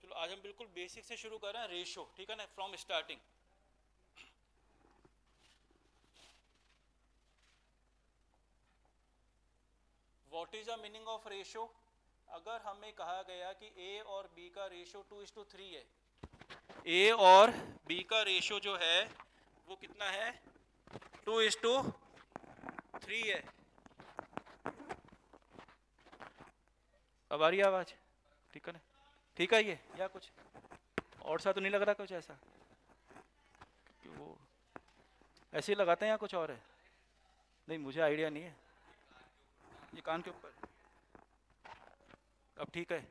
चलो आज हम बिल्कुल बेसिक से शुरू कर रहे हैं, रेशो, ठीक है ना, from starting. What is the meaning of ratio? अगर हमें कहा गया कि ए और बी का रेशो 2:3 है, ए और बी का रेशो जो है वो कितना है, 2:3 है। अब आ रही है आवाज? ठीक है ना, ठीक है। ये या कुछ और सा तो नहीं लग रहा कुछ ऐसा कि वो ऐसे ही लगाते हैं या कुछ और है? नहीं, मुझे आइडिया नहीं है। ये कान के ऊपर, अब ठीक है,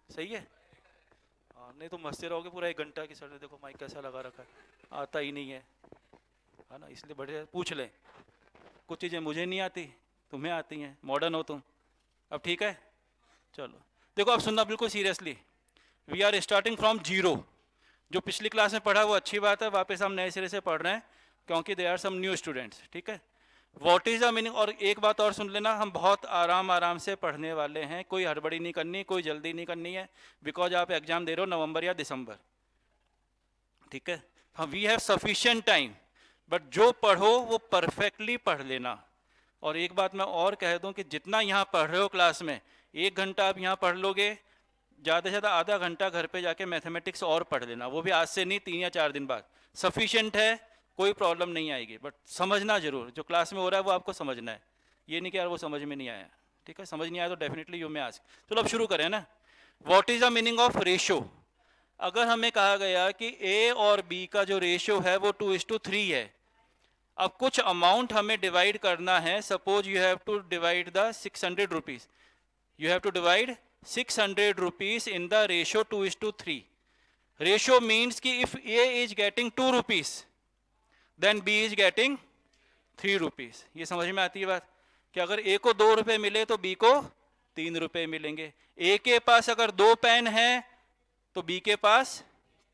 सही है। हाँ, नहीं तो मस्ती रहोगे पूरा 1 घंटा की, सर देखो माइक कैसा लगा रखा है, आता ही नहीं है ना। इसलिए बढ़िया पूछ लें, कुछ चीज़ें मुझे नहीं आती, तुम्हें आती हैं, मॉडर्न हो तुम। अब ठीक है, चलो देखो अब सुनना बिल्कुल seriously. We are starting from zero. जो पिछली क्लास में पढ़ा वो अच्छी बात है, वापस हम नए सिरे से पढ़ रहे हैं क्योंकि they are some new students, ठीक है। व्हाट इज द मीनिंग, और एक बात और सुन लेना, हम बहुत आराम आराम से पढ़ने वाले हैं, कोई हड़बड़ी नहीं करनी, कोई जल्दी नहीं करनी है, बिकॉज आप एग्जाम दे रहे हो नवंबर या दिसंबर, ठीक है। हाँ, we have sufficient time, but जो पढ़ो वो परफेक्टली पढ़ लेना। और एक बात मैं और कह दूं कि जितना यहाँ पढ़ रहे हो क्लास में, 1 घंटा आप यहाँ पढ़ लोगे, ज़्यादा से ज़्यादा आधा घंटा घर पे जाके मैथमेटिक्स और पढ़ लेना, वो भी आज से नहीं, 3 या 4 दिन बाद। सफिशिएंट है, कोई प्रॉब्लम नहीं आएगी, बट समझना जरूर, जो क्लास में हो रहा है वो आपको समझना है। ये नहीं कि यार वो समझ में नहीं आया, ठीक है, समझ नहीं आया तो डेफिनेटली यू में आस्क। चलो अब शुरू करें ना। What is the meaning of ratio? अगर हमें कहा गया कि ए और बी का जो रेशियो है वो 2:3 है, अब कुछ अमाउंट हमें डिवाइड करना है। Suppose you have to divide the 600 rupees, you have to divide 600 rupees in the ratio 2:3. Ratio means कि if A is getting 2 rupees, then B is getting 3 rupees. ये समझ में आती है बात कि अगर A को 2 रुपए मिले तो B को 3 रुपए मिलेंगे। A के पास अगर 2 पेन है तो B के पास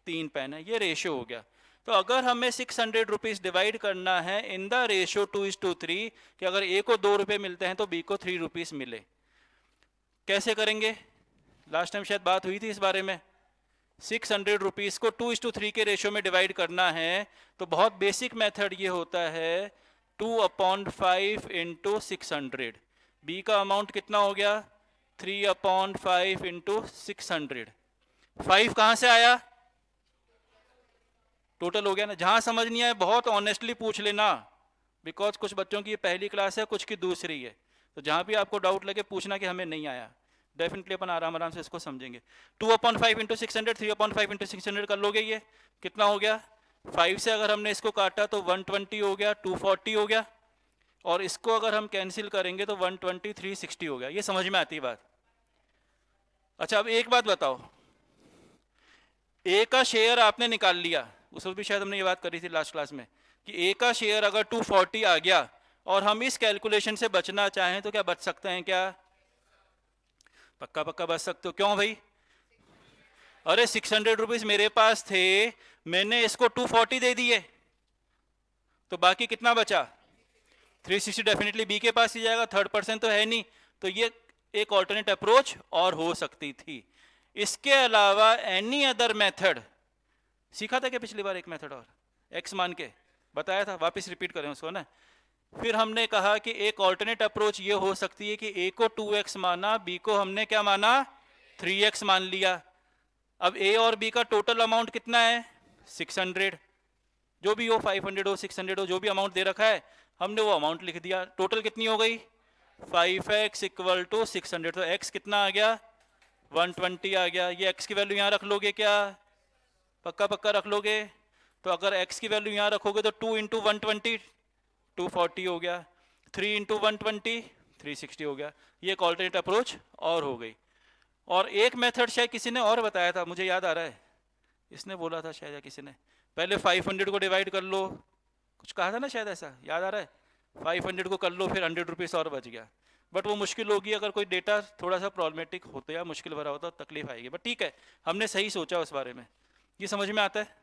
3 पेन है, ये रेशियो हो गया। तो अगर हमें 600 रुपीज डिवाइड करना है इन द रेशियो 2:3, कि अगर A को 2 रुपए मिलते हैं तो B को 3 रुपीज मिले, कैसे करेंगे? लास्ट टाइम शायद बात हुई थी इस बारे में। 600 रुपीज को 2:3 के रेशियो में डिवाइड करना है तो बहुत बेसिक मेथड ये होता है, 2/5 इंटू 600। बी का अमाउंट कितना हो गया? 3/5 इंटू 600। 5 कहां से आया? टोटल हो गया ना। जहां समझ नहीं आया बहुत ऑनेस्टली पूछ लेना, बिकॉज कुछ बच्चों की ये पहली क्लास है, कुछ की दूसरी है, तो जहां भी आपको डाउट लगे पूछना कि हमें नहीं आया, डेफिनेटली अपन आराम आराम से इसको समझेंगे। 2/5 इंटू 600, 3/5 इंटू 600 कर लोगे, ये कितना हो गया? 5 से अगर हमने इसको काटा तो 120 हो गया, 240 हो गया, और इसको अगर हम कैंसिल करेंगे तो 120, 360 हो गया। ये समझ में आती है बात? अच्छा अब एक बात बताओ, ए का शेयर आपने निकाल लिया, उसमें भी शायद हमने ये बात करी थी लास्ट क्लास में, कि ए का शेयर अगर 240 आ गया और हम इस कैलकुलेशन से बचना चाहें तो क्या बच सकते हैं क्या? पक्का पक्का बच सकते हो। क्यों भाई? अरे 600 रुपीज मेरे पास थे, मैंने इसको 240 दे दिए, तो बाकी कितना बचा? 360 डेफिनेटली बी के पास ही जाएगा, थर्ड पर्सन तो है नहीं, तो ये एक ऑल्टरनेट अप्रोच और हो सकती थी। इसके अलावा एनी अदर मेथड सीखा था क्या पिछली बार? एक मेथड और एक्स मान के बताया था, वापस रिपीट करें उसको ना। फिर हमने कहा कि एक ऑल्टरनेट अप्रोच ये हो सकती है कि ए को 2x माना, बी को हमने क्या माना? 3x मान लिया। अब ए और बी का टोटल अमाउंट कितना है? 600, जो भी हो, 500 हो, 600 हो, जो भी अमाउंट दे रखा है हमने वो अमाउंट लिख दिया। टोटल कितनी हो गई? 5x इक्वल टू 600, तो x कितना आ गया? 120 आ गया। ये x की वैल्यू यहाँ रख लोगे क्या? पक्का पक्का रख लोगे? तो अगर x की वैल्यू यहाँ रखोगे तो 2 इंटू 120 240 हो गया, 3 इंटू 120 360 हो गया। ये एक ऑल्टरनेट अप्रोच और हो गई। और एक मेथड शायद किसी ने और बताया था, मुझे याद आ रहा है, इसने बोला था शायद या किसी ने, पहले 500 को डिवाइड कर लो, कुछ कहा था ना शायद, ऐसा याद आ रहा है। 500 को कर लो, फिर 100 रुपीज़ और बच गया। बट वो मुश्किल होगी, अगर कोई डेटा थोड़ा सा प्रॉब्लमेटिक होता या मुश्किल भरा होता तो तकलीफ आएगी, बट ठीक है, हमने सही सोचा उस बारे में। ये समझ में आता है?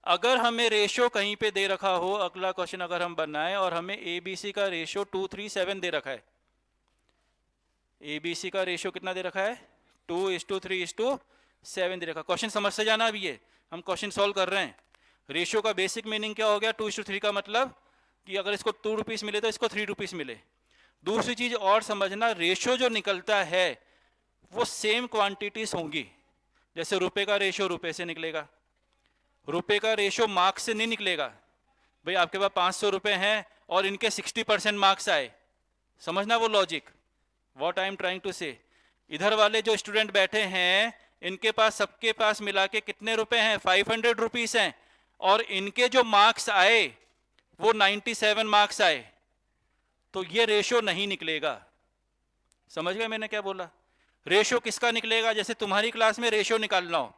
अगर हमें रेशो कहीं पे दे रखा हो, अगला क्वेश्चन अगर हम बनाएं और हमें एबीसी का रेशो 237 दे रखा है, एबीसी का रेशो कितना दे रखा है? 2:3:7 दे रखा। क्वेश्चन समझ से जाना अभी, ये हम क्वेश्चन सॉल्व कर रहे हैं। रेशियो का बेसिक मीनिंग क्या हो गया? 2:3 का मतलब कि अगर इसको 2 रुपीस मिले तो इसको 3 रुपीस मिले। दूसरी चीज और समझना, रेशियो जो निकलता है वो सेम क्वांटिटीज होंगी। जैसे रुपए का रेशियो रुपए से निकलेगा, रुपए का रेशियो मार्क्स से नहीं निकलेगा। भाई आपके पास 500 रुपए हैं और इनके 60% मार्क्स आए, समझना वो logic, what I am trying to say. इधर वाले जो स्टूडेंट बैठे हैं इनके पास सबके पास मिला के कितने रुपए हैं? 500 रुपीस हैं, और इनके जो मार्क्स आए वो 97 मार्क्स आए, तो ये रेशियो नहीं निकलेगा। समझ गए मैंने क्या बोला? रेशियो किसका निकलेगा? जैसे तुम्हारी क्लास में रेशियो निकालना हो,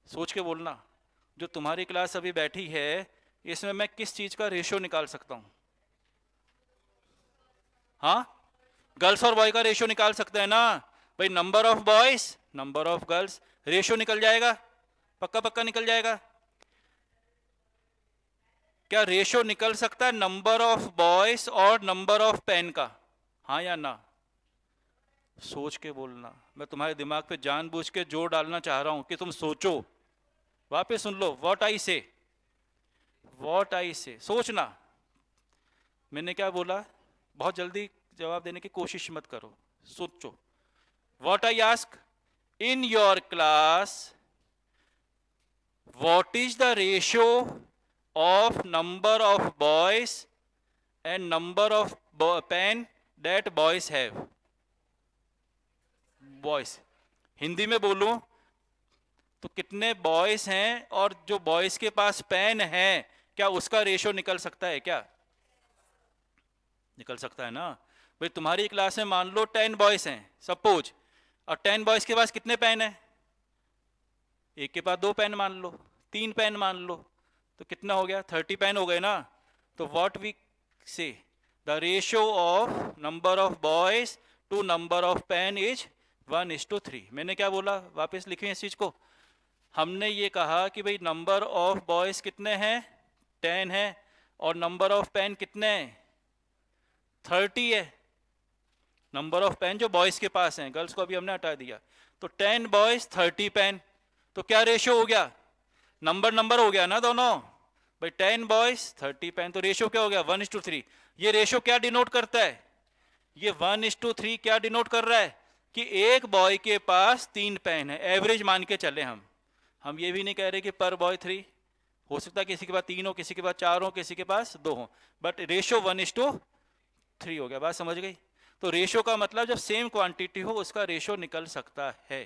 सोच के बोलना, जो तुम्हारी क्लास अभी बैठी है इसमें मैं किस चीज का रेशियो निकाल सकता हूं? हाँ, गर्ल्स और बॉय का रेशियो निकाल सकते हैं ना भाई। Number of boys, number of girls, ratio निकल जाएगा, पक्का पक्का निकल जाएगा। क्या रेशियो निकल सकता है नंबर ऑफ बॉयज और नंबर ऑफ पेन का? हाँ या ना? सोच के बोलना। मैं तुम्हारे दिमाग पे जानबूझ के जोर डालना चाह रहा हूं कि तुम सोचो। वापस सुन लो व्हाट आई से, व्हाट आई से, सोचना। मैंने क्या बोला? बहुत जल्दी जवाब देने की कोशिश मत करो, सोचो। What I ask, in your class what is the ratio of number of boys and number of pen that boys have? Boys, Hindi में बोलूं तो कितने बॉयज हैं और जो बॉयज के पास पेन है, क्या उसका रेशियो निकल सकता है? क्या निकल सकता है ना? भाई तुम्हारी क्लास में मान लो 10 बॉयज हैं सपोज, और 10 बॉयज के पास कितने पेन है? एक के पास 2 पेन मान लो, 3 पेन मान लो, तो कितना हो गया? 30 पेन हो गए ना। तो what we say, the ratio of number of boys to number of pen is 1:3। मैंने क्या बोला? वापस लिखें इस चीज को। हमने ये कहा कि भाई नंबर ऑफ बॉयज कितने हैं? 10 है, और नंबर ऑफ पेन कितने हैं? 30 है। नंबर ऑफ पेन जो बॉयज के पास हैं, गर्ल्स को अभी हमने हटा दिया। तो 10 बॉयज 30 पेन, तो क्या रेशियो हो गया? नंबर नंबर हो गया ना दोनों। भाई 10 बॉयज 30 पेन, तो रेशियो क्या हो गया? 1:3। ये रेशियो क्या डिनोट करता है? ये 1:3 क्या डिनोट कर रहा है? कि एक बॉय के पास 3 पेन है, एवरेज मान के चले हम ये भी नहीं कह रहे कि पर बॉय 3, हो सकता है किसी के पास 3 हो, किसी के पास 4 हो, किसी के पास 2 हो, बट रेशियो 1:3 हो गया। बात समझ गई? तो रेशियो का मतलब जब सेम क्वांटिटी हो उसका रेशियो निकल सकता है।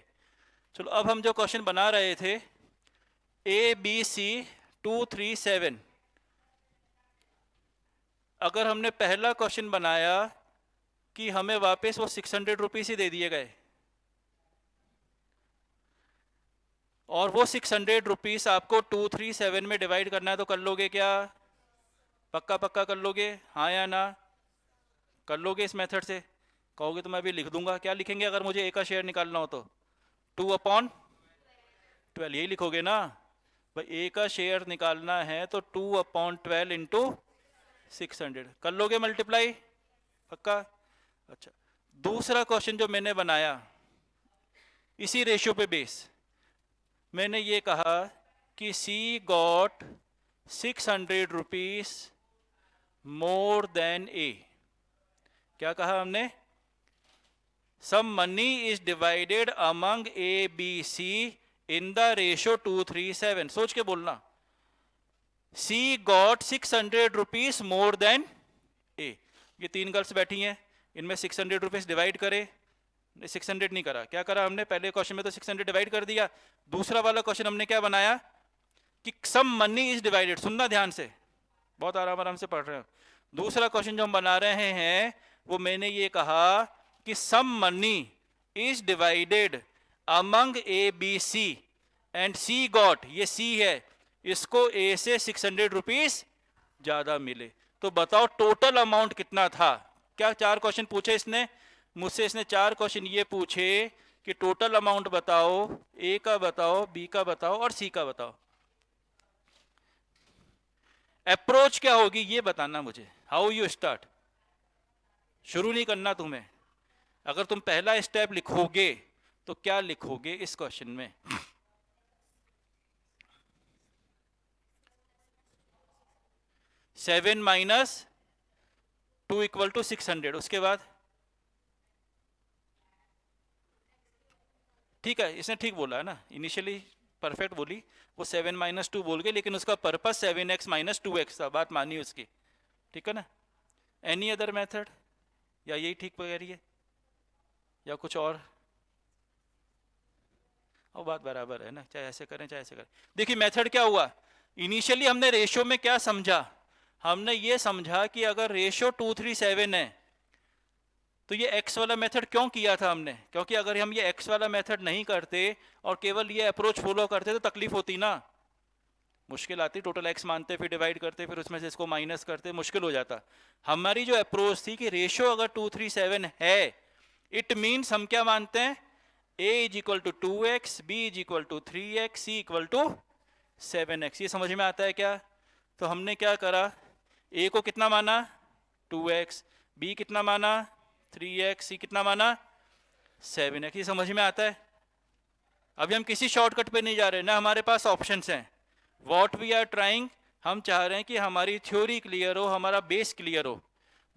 चलो अब हम जो क्वेश्चन बना रहे थे ABC 237, अगर हमने पहला क्वेश्चन बनाया कि हमें वापस वो 600 रुपीज ही दे दिए गए, और वो 600 रुपीज आपको 237 में डिवाइड करना है, तो कर लोगे क्या? पक्का पक्का कर लोगे? हाँ या ना? कर लोगे इस मेथड से? कहोगे तो मैं अभी लिख दूंगा। क्या लिखेंगे अगर मुझे ए का शेयर निकालना हो? तो 2/12, यही लिखोगे ना भाई। ए का शेयर निकालना है तो 2/12 इंटू 600 कर लोगे मल्टीप्लाई, पक्का? अच्छा, दूसरा क्वेश्चन जो मैंने बनाया इसी रेशियो पे बेस, मैंने ये कहा कि C got 600 rupees more than A. क्या कहा हमने? Some money is divided among A B C in the ratio 2:3:7। सोच के बोलना। C got 600 rupees more than A. ये 3 गर्ल्स बैठी हैं, इनमें 600 रुपीज डिवाइड करे। 600 नहीं करा, क्या करा हमने? पहले क्वेश्चन में तो 600 डिवाइड कर दिया। दूसरा वाला क्वेश्चन हमने क्या बनाया कि सम मनी इज डिवाइडेड। सुनना ध्यान से, बहुत आराम आराम से पढ़ रहे हो। दूसरा क्वेश्चन जो हम बना रहे हैं वो मैंने ये कहा कि some money is divided among A B C and C got, ये सी है, इसको ए से 600 रुपीज ज्यादा मिले। तो बताओ टोटल अमाउंट कितना था? क्या 4 क्वेश्चन पूछे इसने मुझसे? इसने 4 क्वेश्चन ये पूछे कि टोटल अमाउंट बताओ, ए का बताओ, बी का बताओ और सी का बताओ। अप्रोच क्या होगी ये बताना मुझे। How you start? शुरू नहीं करना तुम्हें। अगर तुम पहला स्टेप लिखोगे तो क्या लिखोगे इस क्वेश्चन में? सेवन माइनस 2 इक्वल टू 600, उसके बाद ठीक है, इसने ठीक बोला है ना, इनिशियली परफेक्ट बोली वो 7 माइनस 2 बोल गए, लेकिन उसका पर्पस 7x माइनस 2x था, बात मानी उसकी, ठीक है ना? एनी अदर मेथड, या यही ठीक कह रही है या कुछ और बात बराबर है ना, चाहे ऐसे करें चाहे ऐसे करें। देखिए मेथड क्या हुआ, इनिशियली हमने रेशियो में क्या समझा, हमने ये समझा कि अगर रेशियो 237 है तो ये x वाला मेथड क्यों किया था हमने, क्योंकि अगर हम ये x वाला मेथड नहीं करते और केवल ये अप्रोच फॉलो करते तो तकलीफ होती ना, मुश्किल आती, टोटल x मानते फिर डिवाइड करते फिर उसमें से इसको माइनस करते, मुश्किल हो जाता। हमारी जो अप्रोच थी कि रेशियो अगर 237 है, इट मीन्स हम क्या मानते हैं, a is equal to 2x, b is equal to 3x, c equal to 7x। ये समझ में आता है क्या? तो हमने क्या करा, a को कितना माना 2x, b कितना माना 3x, c कितना माना 7x। ये समझ में आता है? अभी हम किसी शॉर्टकट पे नहीं जा रहे ना, हमारे पास ऑप्शंस हैं। व्हाट वी आर ट्राइंग, हम चाह रहे हैं कि हमारी थ्योरी क्लियर हो, हमारा बेस क्लियर हो।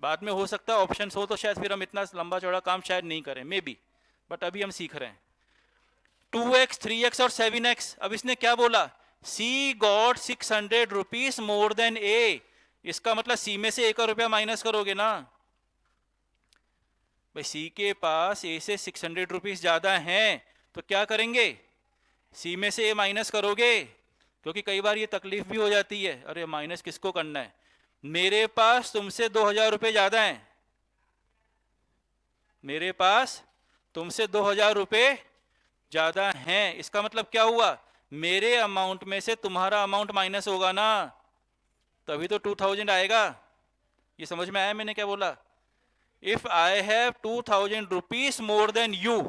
बाद में हो सकता है ऑप्शंस हो तो शायद फिर हम इतना लंबा चौड़ा काम शायद नहीं करें, मे बी, बट अभी हम सीख रहे हैं। 2x, 3x और 7x, अब इसने क्या बोला, C got 600 rupees more then A, इसका मतलब C में से 1 रुपया माइनस करोगे ना भाई, C के पास A से 600 रुपीज ज्यादा हैं, तो क्या करेंगे, C में से A माइनस करोगे, क्योंकि कई बार ये तकलीफ भी हो जाती है, अरे माइनस किसको करना है, मेरे पास तुमसे 2000 रुपये ज्यादा हैं, मेरे पास तुमसे 2000 रुपये ज्यादा हैं, इसका मतलब क्या हुआ, मेरे अमाउंट में से तुम्हारा अमाउंट माइनस होगा ना, तभी तो 2000 आएगा। ये समझ में आया मैंने क्या बोला? If I have 2000 rupees more than you,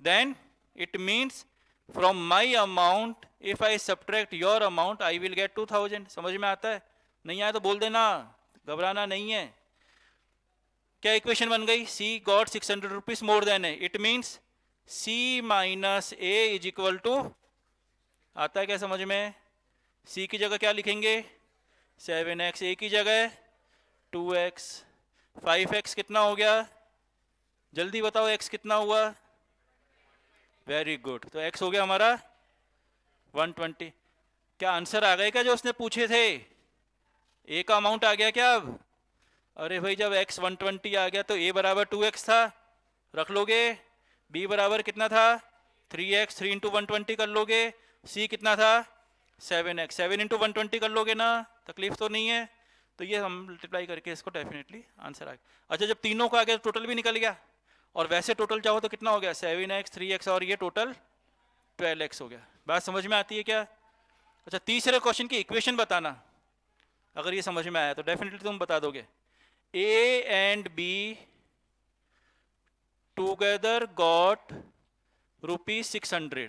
then it means from my amount if I subtract your amount I will get 2000। समझ में आता है? नहीं आया तो बोल देना, घबराना नहीं है। क्या इक्वेशन बन गई, C got 600 rupees more than है, it means C minus A is equal to, आता है क्या समझ में, C की जगह क्या लिखेंगे 7x, A की जगह 2x, 5x कितना हो गया, जल्दी बताओ x कितना हुआ, वेरी गुड, तो x हो गया हमारा 120। क्या आंसर आ गए क्या जो उसने पूछे थे, A का अमाउंट आ गया क्या अब? अरे भाई जब x 120 आ गया तो A बराबर 2x था, रख लोगे, B बराबर कितना था 3x, 3 इंटू 120 कर लोगे, C कितना था 7x, 7 इंटू 120 कर लोगे ना, तकलीफ तो नहीं है। तो ये हम मल्टीप्लाई करके इसको डेफिनेटली आंसर आ गया। अच्छा जब तीनों का आ गया तो टोटल भी निकल गया, और वैसे टोटल चाहो तो कितना हो गया 7x, 3x और ये टोटल 12x हो गया। बात समझ में आती है क्या? अच्छा तीसरे क्वेश्चन की इक्वेशन बताना, अगर ये समझ में आया तो डेफिनेटली तुम बता दोगे। A and B together got rupees 600,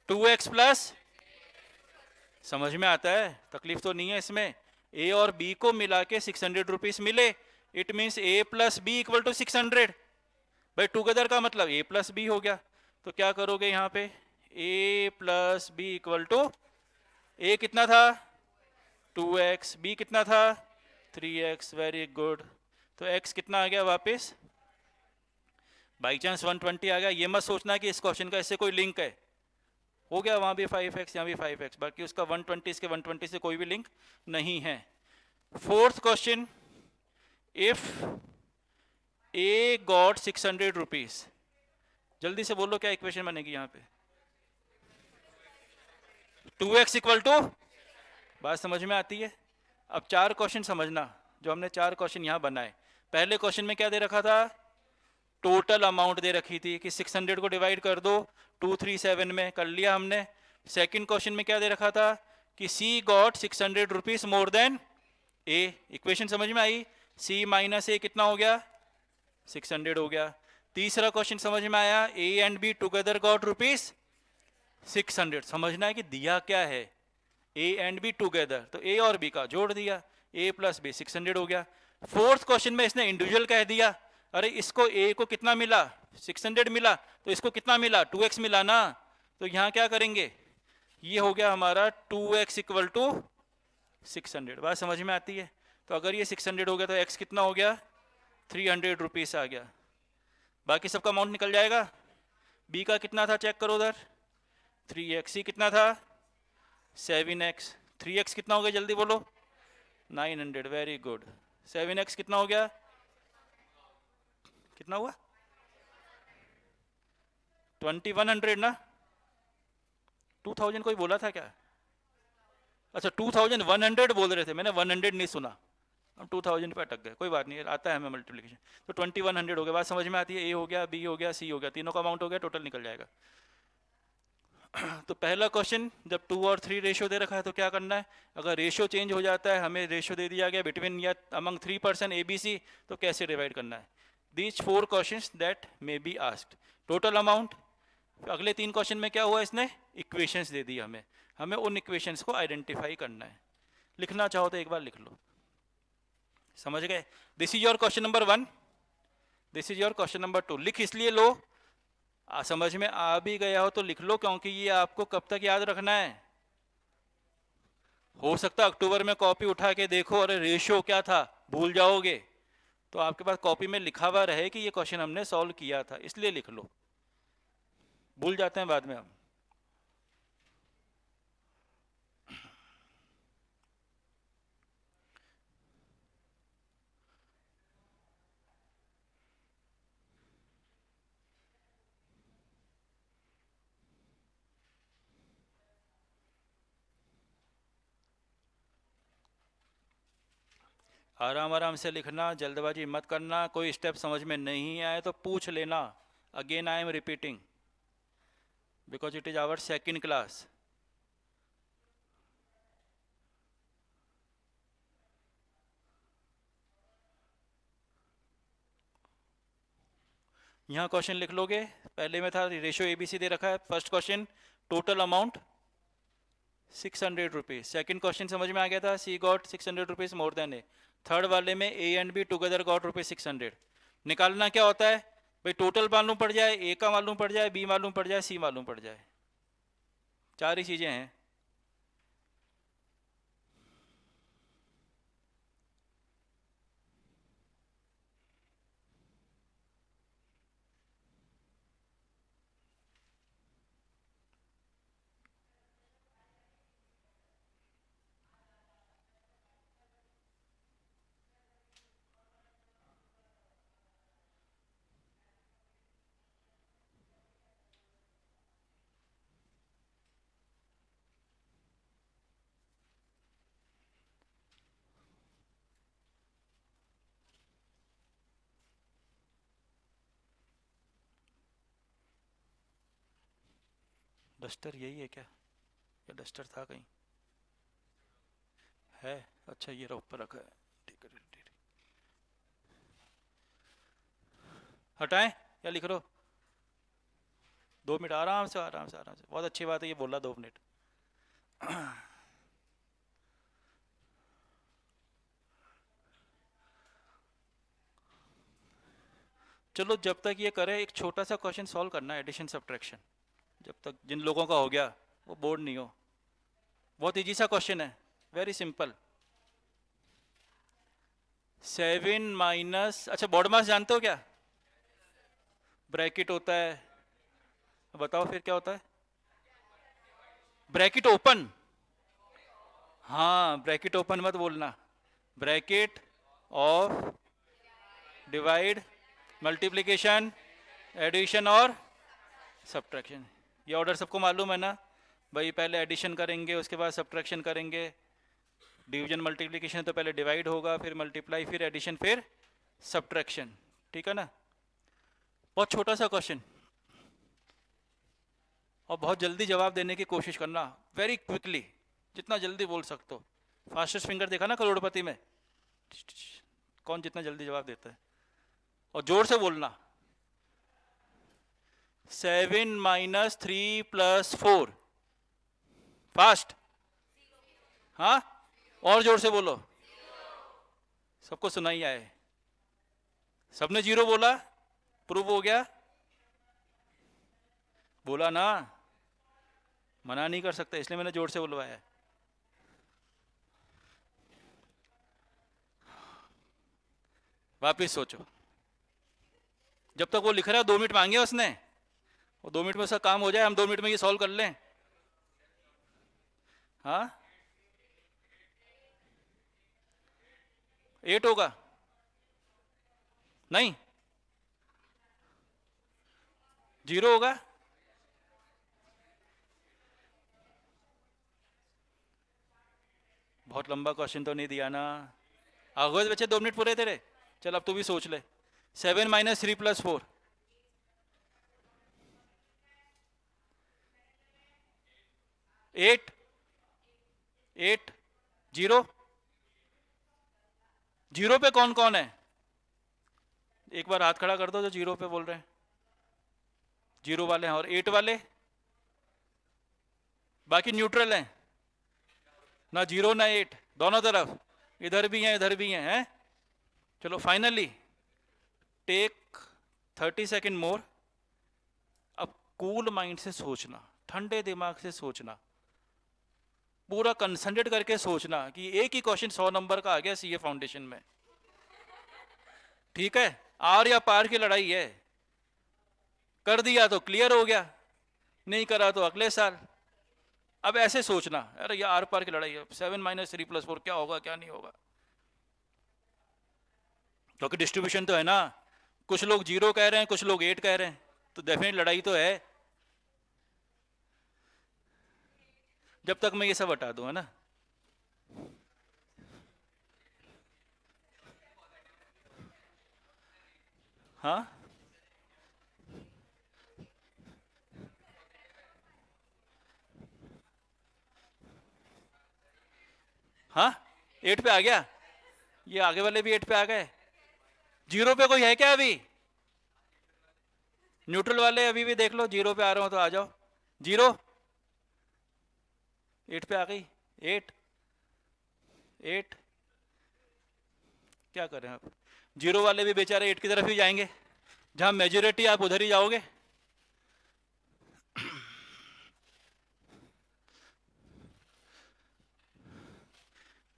two x plus, समझ में आता है, तकलीफ तो नहीं है इसमें। A और B को मिला के 600 रुपीज मिले, it means A plus B equal to 600। भाई टूगेदर का मतलब A प्लस बी हो गया, तो क्या करोगे यहाँ पे A plus B equal to, A कितना था 2x, B कितना था 3x, वेरी गुड, तो x कितना आ गया वापस, बाई चांस 120 आ गया। ये मत सोचना कि इस क्वेश्चन का इससे कोई लिंक है, हो गया वहां भी 5x यहाँ भी 5x, बाकी उसका 120 इसके 120 से कोई भी लिंक नहीं है। Fourth question, if A got 600 rupees, जल्दी से बोलो क्या इक्वेशन बनेगी यहाँ पे, 2x इक्वल टू, बात समझ में आती है? अब चार क्वेश्चन समझना, जो हमने चार क्वेश्चन यहाँ बनाए। पहले क्वेश्चन में क्या दे रखा था, टोटल अमाउंट दे रखी थी कि 600 को डिवाइड कर दो 237 में, कर लिया हमने। सेकंड क्वेश्चन में क्या दे रखा था कि C got 600 rupees more then A, equation समझ में आई, C माइनस A कितना हो गया 600 हो गया। तीसरा क्वेश्चन समझ में आया, A and B together got rupees 600, समझना है कि दिया क्या है A एंड B टुगेदर, तो A और B का जोड़ दिया, A प्लस B 600 हो गया। फोर्थ क्वेश्चन में इसने इंडिविजुअल कह दिया, अरे इसको ए को कितना मिला 600 मिला, तो इसको कितना मिला 2x मिला ना, तो यहाँ क्या करेंगे, ये हो गया हमारा 2x इक्वल टू 600। बात समझ में आती है? तो अगर ये 600 हो गया तो x कितना हो गया 300 रुपीज आ गया, बाकी सबका अमाउंट निकल जाएगा। b का कितना था चेक करो उधर 3x, c कितना था 7x, 3x कितना हो गया जल्दी बोलो 900, वेरी गुड। 7x कितना हो गया, कितना हुआ 2100 ना, 2000 कोई बोला था क्या, अच्छा 2100 बोल रहे थे, मैंने 100 नहीं सुना, हम 2000 पे अटक गए, कोई बात नहीं आता है हमें मल्टीप्लिकेशन। तो 2100 हो गया, बात समझ में आती है, ए हो गया बी हो गया सी हो गया, तीनों का अमाउंट हो गया, टोटल निकल जाएगा। तो पहला क्वेश्चन जब 2 और 3 रेशियो दे रखा है तो क्या करना है, अगर रेशियो चेंज हो जाता है, हमें रेशियो दे दिया गया बिटवीन या among 3 person A B C, तो कैसे डिवाइड करना है। These 4 questions that may be asked, total amount. अगले 3 क्वेश्चन में क्या हुआ, इसने इक्वेशंस दे दी हमें, हमें उन इक्वेशंस को आइडेंटिफाई करना है। लिखना चाहो तो एक बार लिख लो, समझ गए। This is your question number 1, this is your question number 2। लिख इसलिए लो, समझ में आ भी गया हो तो लिख लो, क्योंकि ये आपको कब तक याद रखना है। हो सकता है अक्टूबर में कॉपी उठा के देखो, अरे रेशियो क्या था भूल जाओगे, तो आपके पास कॉपी में लिखा हुआ रहे कि ये क्वेश्चन हमने सॉल्व किया था, इसलिए लिख लो, भूल जाते हैं बाद में हम। आराम आराम से लिखना, जल्दबाजी मत करना, कोई स्टेप समझ में नहीं आए तो पूछ लेना। Again I am repeating because it is our second class. यहाँ क्वेश्चन लिख लोगे, पहले में था रेशियो एबीसी दे रखा है, first question total amount 600 rupees, second question समझ में आ गया था, सी गॉट 600 रुपीज मोर देन ए, थर्ड वाले में A and be together got rupees 600। निकालना क्या होता है भाई, टोटल मालूम पड़ जाए, ए का मालूम पड़ जाए, बी मालूम पड़ जाए, सी मालूम पड़ जाए, 4 ही चीजें हैं। डस्टर यही है क्या, या डस्टर था कहीं है, अच्छा ये रहा ऊपर रखा है, ठीक है ठीक है। हटाएं या लिख लो, 2 मिनट आराम से आराम से आराम से, बहुत अच्छी बात है ये बोला 2 मिनट। चलो जब तक ये करे, एक छोटा सा क्वेश्चन सॉल्व करना है, एडिशन सब्ट्रैक्शन, जब तक जिन लोगों का हो गया वो बोर्ड नहीं हो, बहुत इजी सा क्वेश्चन है, वेरी सिंपल। 7 माइनस, अच्छा बॉड मास जानते हो क्या, ब्रैकेट होता है, बताओ फिर क्या होता है, ब्रैकेट ओपन, हाँ ब्रैकेट ओपन मत बोलना, bracket of divide multiplication addition और सब्ट्रैक्शन, ये ऑर्डर सबको मालूम है ना भाई, पहले एडिशन करेंगे उसके बाद सब्ट्रैक्शन करेंगे, डिवीजन मल्टीप्लिकेशन तो पहले डिवाइड होगा फिर मल्टीप्लाई फिर एडिशन फिर सब्ट्रैक्शन, ठीक है ना। बहुत छोटा सा क्वेश्चन और बहुत जल्दी जवाब देने की कोशिश करना, वेरी क्विकली, जितना जल्दी बोल सकते हो। फास्टेस्ट फिंगर देखा ना करोड़पति में, कौन जितना जल्दी जवाब देता है, और जोर से बोलना। 7 माइनस 3 प्लस 4, फास्ट, हाँ और जोर से बोलो, सबको सुना ही आए, सबने जीरो बोला, प्रूव हो गया, बोला ना, मना नहीं कर सकते, इसलिए मैंने जोर से बुलवाया है। वापिस सोचो, जब तक वो लिख रहा है 2 मिनट मांगे उसने, वो 2 मिनट में उसका काम हो जाए, हम 2 मिनट में ये सॉल्व कर लें। हाँ 8 होगा, नहीं 0 होगा, बहुत लंबा क्वेश्चन तो नहीं दिया ना। आगे बच्चे 2 मिनट पूरे तेरे, चल अब तू भी सोच ले। 7 - 3 + 4, 8, 8, 0, 0 पे कौन कौन है? एक बार हाथ खड़ा कर दो जो 0 पे बोल रहे हैं। 0 वाले हैं और 8 वाले, बाकी न्यूट्रल हैं, ना 0 ना 8, दोनों तरफ, इधर भी हैं इधर भी हैं। चलो फाइनली टेक 30 सेकेंड मोर। अब कूल माइंड से सोचना, ठंडे दिमाग से सोचना, पूरा कंसंट्रेट करके सोचना कि एक ही क्वेश्चन 100 नंबर का आ गया सीए फाउंडेशन में, ठीक है, आर या पार की लड़ाई है। कर दिया तो क्लियर हो गया, नहीं करा तो अगले साल। अब ऐसे सोचना, अरे ये आर पार की लड़ाई है, 7 - 3 + 4 क्या होगा क्या नहीं होगा, क्योंकि डिस्ट्रीब्यूशन तो है ना, कुछ लोग 0 कह रहे हैं, कुछ लोग 8 कह रहे हैं, तो डेफिनेट लड़ाई तो है। जब तक मैं ये सब हटा दूं, है ना। हाँ हाँ 8 पे आ गया, ये आगे वाले भी 8 पे आ गए। 0 पे कोई है क्या अभी? न्यूट्रल वाले अभी भी देख लो, 0 पे आ रहे हो तो आ जाओ। 0 8 पे आ गई, 8 8 क्या करें अब? 0 वाले भी बेचारे 8 की तरफ ही जाएंगे, जहां मेजोरिटी आप उधर ही जाओगे।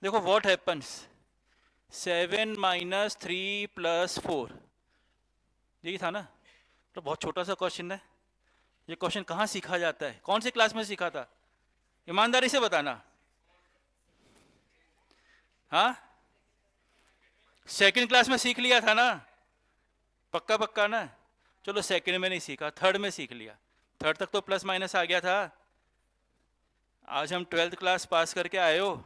देखो व्हाट हैपन्स, 7 - 3 + 4, यही था ना। तो बहुत छोटा सा क्वेश्चन है, ये क्वेश्चन कहाँ सीखा जाता है, कौन सी क्लास में सीखा था? ईमानदारी से बताना। हाँ सेकंड क्लास में सीख लिया था ना, पक्का पक्का ना। चलो सेकंड में नहीं सीखा, थर्ड में सीख लिया, थर्ड तक तो प्लस माइनस आ गया था। आज हम 12th क्लास पास करके आए हो,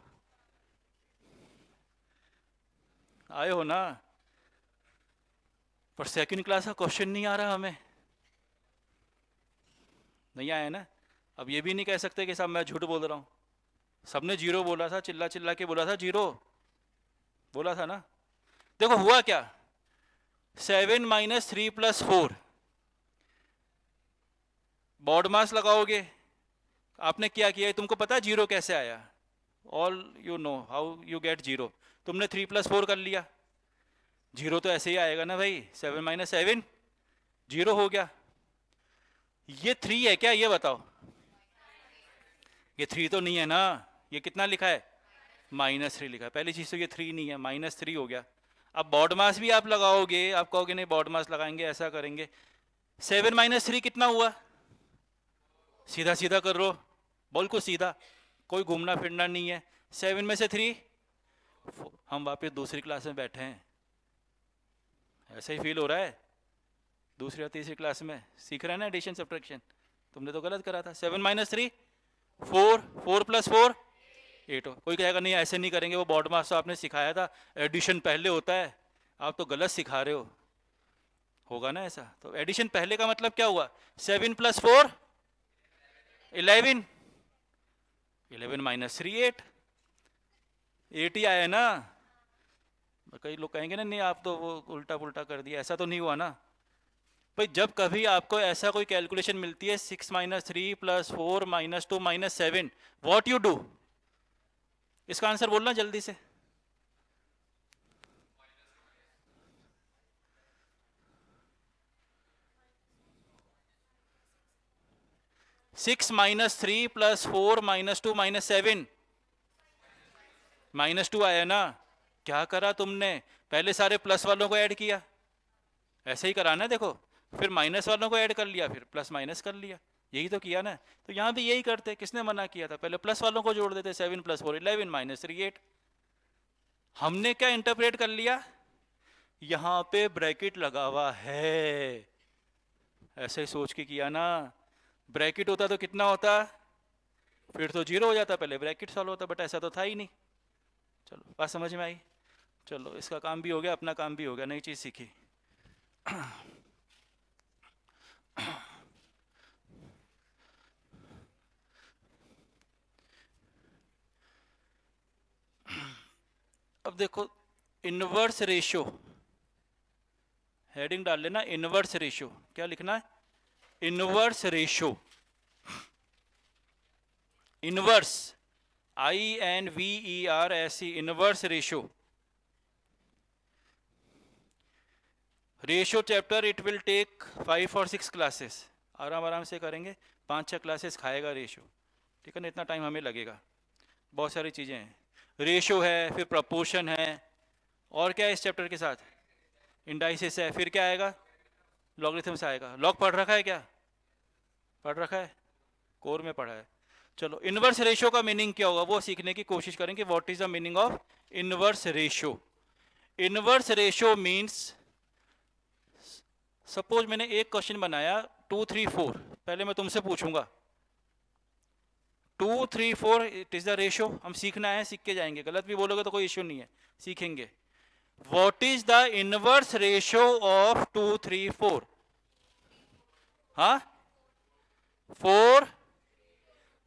आए हो ना, पर सेकंड क्लास का क्वेश्चन नहीं आ रहा हमें, नहीं आया ना। अब ये भी नहीं कह सकते कि साहब मैं झूठ बोल रहा हूँ, सबने 0 बोला था, चिल्ला चिल्ला के बोला था 0 बोला था ना। देखो हुआ क्या, 7 - 3 + 4, बॉड मास लगाओगे, आपने क्या किया तुमको पता है 0 कैसे आया? All you know how you get 0। तुमने 3 + 4 कर लिया, 0 तो ऐसे ही आएगा ना भाई, 7 - 7 0 हो गया। ये 3 है क्या ये बताओ? ये 3 तो नहीं है ना, ये कितना लिखा है? -3 लिखा है। पहली चीज तो ये 3 नहीं है, -3 हो गया। अब बॉड मास भी आप लगाओगे, आप कहोगे नहीं बॉड मास लगाएंगे ऐसा करेंगे। 7 - 3 कितना हुआ? सीधा सीधा कर लो, बिल्कुल सीधा, कोई घूमना फिरना नहीं है। 7 में से 3, हम वापस दूसरी क्लास में बैठे हैं, ऐसा ही फील हो रहा है। दूसरी या तीसरी क्लास में सीख रहे हैं ना एडिशन सब्ट्रैक्शन, तुमने तो गलत करा था। 7 - 3 4, 4 + 4 8 हो। कोई कहेगा नहीं ऐसे नहीं करेंगे, वो बॉड मास तो आपने सिखाया था, एडिशन पहले होता है, आप तो गलत सिखा रहे हो। होगा ना ऐसा, तो एडिशन पहले का मतलब क्या हुआ? 7 + 4 11, 11 - 3 8, 8 ही आया ना। कई लोग कहेंगे ना नहीं आप तो वो उल्टा पुल्टा कर दिया, ऐसा तो नहीं हुआ ना भाई। जब कभी आपको ऐसा कोई कैलकुलेशन मिलती है 6 - 3 + 4 - 2 - 7, व्हाट यू डू? इसका आंसर बोलना जल्दी से। 6 माइनस 3 प्लस 4 माइनस 2 माइनस 7, -2 आया ना। क्या करा तुमने, पहले सारे प्लस वालों को ऐड किया, ऐसे ही करा ना, देखो, फिर माइनस वालों को ऐड कर लिया, फिर प्लस माइनस कर लिया, यही तो किया ना। तो यहां भी यही करते, किसने मना किया था, पहले प्लस वालों को जोड़ देते, 7 + 4 11 - 3 8। हमने क्या इंटरप्रेट कर लिया, यहां पे ब्रैकेट लगा हुआ है, ऐसे ही सोच के किया ना। ब्रैकेट होता तो कितना होता, फिर तो 0 हो जाता, पहले ब्रैकेट सॉल्व होता, बट ऐसा तो था ही नहीं। चलो बात समझ में आई। चलो इसका काम भी हो गया, अपना काम भी हो गया, नई चीज सीखी। अब देखो, इनवर्स रेशियो, हेडिंग डाल लेना इनवर्स रेशियो। क्या लिखना है, inverse ratio. Inverse, INVERSE, inverse ratio. Ratio chapter it will take 5 और 6 क्लासेस, आराम आराम से करेंगे, 5-6 क्लासेस खाएगा रेशियो, ठीक है ना, इतना टाइम हमें लगेगा। बहुत सारी चीज़ें हैं, रेशियो है, फिर प्रपोर्शन है, और क्या है इस चैप्टर के साथ, इंडाइसिस है, फिर क्या आएगा, लॉगरिथम्स आएगा। लॉग पढ़ रखा है क्या, पढ़ रखा है, कोर में पढ़ा है। चलो इनवर्स रेशियो का मीनिंग क्या होगा वो सीखने की कोशिश करेंगे। What is the meaning of inverse ratio. Inverse ratio means, suppose मैंने एक क्वेश्चन बनाया 2 3 4, पहले मैं तुमसे पूछूंगा 2 3 4 इट इज द रेशियो, हम सीखना है, सीख के जाएंगे, गलत भी बोलोगे तो कोई इश्यू नहीं है, सीखेंगे। What is the inverse ratio of 2 3 4, हाँ 4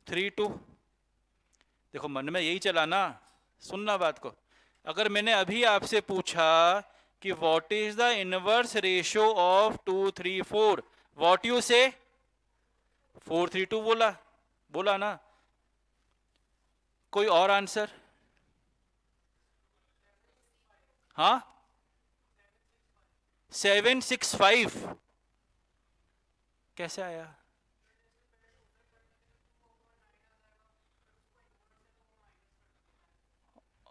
3 2। देखो मन में यही चला ना, सुनना बात को। अगर मैंने अभी आपसे पूछा कि what is the inverse ratio of 2 3 4, what you से, 4 3 2 बोला, बोला ना। कोई और आंसर, हाँ 7 6 5, कैसे आया,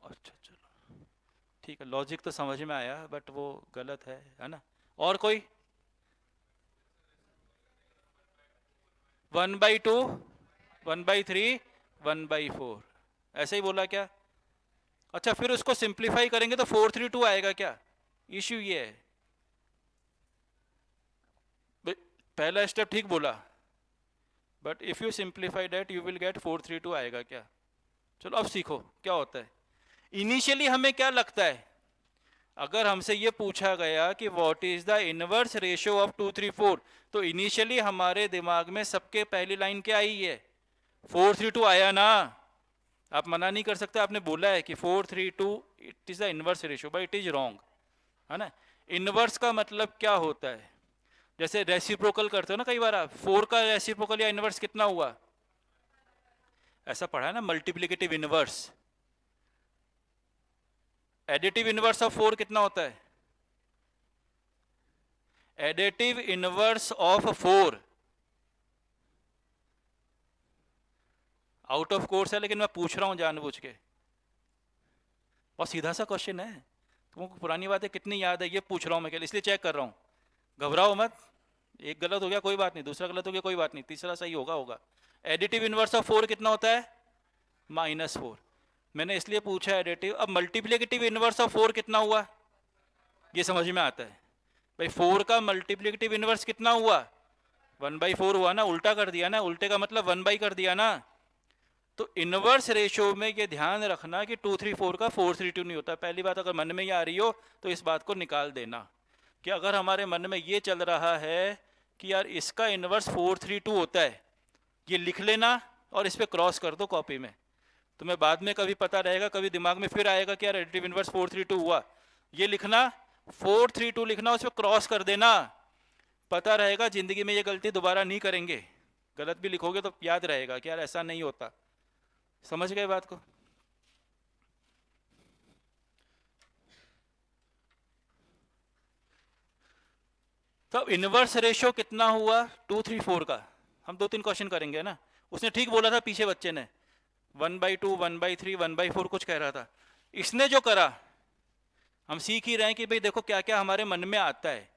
अच्छा चलो ठीक है, लॉजिक तो समझ में आया, बट वो गलत है ना। और कोई, 1/2, 1/3, 1/4, ऐसे ही बोला क्या। अच्छा फिर उसको सिंप्लीफाई करेंगे तो 4 3 2 आएगा क्या, इश्यू ये है। पहला स्टेप ठीक बोला, but if you simplify that you will get 4 3 2 आएगा क्या। चलो अब सीखो क्या होता है। इनिशियली हमें क्या लगता है, अगर हमसे ये पूछा गया कि what is the inverse ratio of 2 3 4, तो इनिशियली हमारे दिमाग में सबके पहली लाइन क्या आई है, 4 3 2 आया ना। आप मना नहीं कर सकते, आपने बोला है कि 4 3 2 it is the inverse ratio, but it is wrong, है ना। इनवर्स का मतलब क्या होता है, जैसे रेसिप्रोकल करते हो ना कई बार आप, 4 का रेसिप्रोकल या इनवर्स कितना हुआ, ऐसा पढ़ा है ना, multiplicative inverse. Additive inverse of 4 कितना होता है, additive inverse of 4, out of course है लेकिन मैं पूछ रहा हूं जानबूझ के, बहुत सीधा सा क्वेश्चन है। तुमको पुरानी बातें कितनी याद है ये पूछ रहा हूं मैं, इसलिए चेक कर रहा हूं, घबराओ मत। एक गलत हो गया कोई बात नहीं, दूसरा गलत हो गया कोई बात नहीं, तीसरा सही होगा होगा। एडिटिव इनवर्स ऑफ 4 कितना होता है, -4। मैंने इसलिए पूछा एडिटिव। अब मल्टीप्लिकेटिव इनवर्स ऑफ 4 कितना हुआ, ये समझ में आता है भाई, 4 का मल्टीप्लिकेटिव इनवर्स कितना हुआ, 1/4 हुआ ना, उल्टा कर दिया ना, उल्टे का मतलब 1/, कर दिया ना। तो इनवर्स रेशियो में ये ध्यान रखना कि 2 3 4 का 4 3 2 नहीं होता। पहली बात अगर मन में ये आ रही हो तो इस बात को निकाल देना, कि अगर हमारे मन में ये चल रहा है कि यार इसका इनवर्स 4 3 2 होता है, ये लिख लेना और इस पर क्रॉस कर दो कॉपी में, तुम्हें बाद में कभी पता रहेगा, कभी दिमाग में फिर आएगा कि यार एडिटिव इनवर्स 4 3 2 हुआ, ये लिखना 4 3 2 लिखना, उस पर क्रॉस कर देना, पता रहेगा, जिंदगी में ये गलती दोबारा नहीं करेंगे। गलत भी लिखोगे तो याद रहेगा कि यार ऐसा नहीं होता। समझ गए बात को। तो इनवर्स रेशियो कितना हुआ 2 3 4 का, हम 2-3 क्वेश्चन करेंगे ना। उसने ठीक बोला था पीछे बच्चे ने, 1/2, 1/3, 1/4 कुछ कह रहा था। इसने जो करा, हम सीख ही रहे हैं कि भाई देखो क्या क्या हमारे मन में आता है।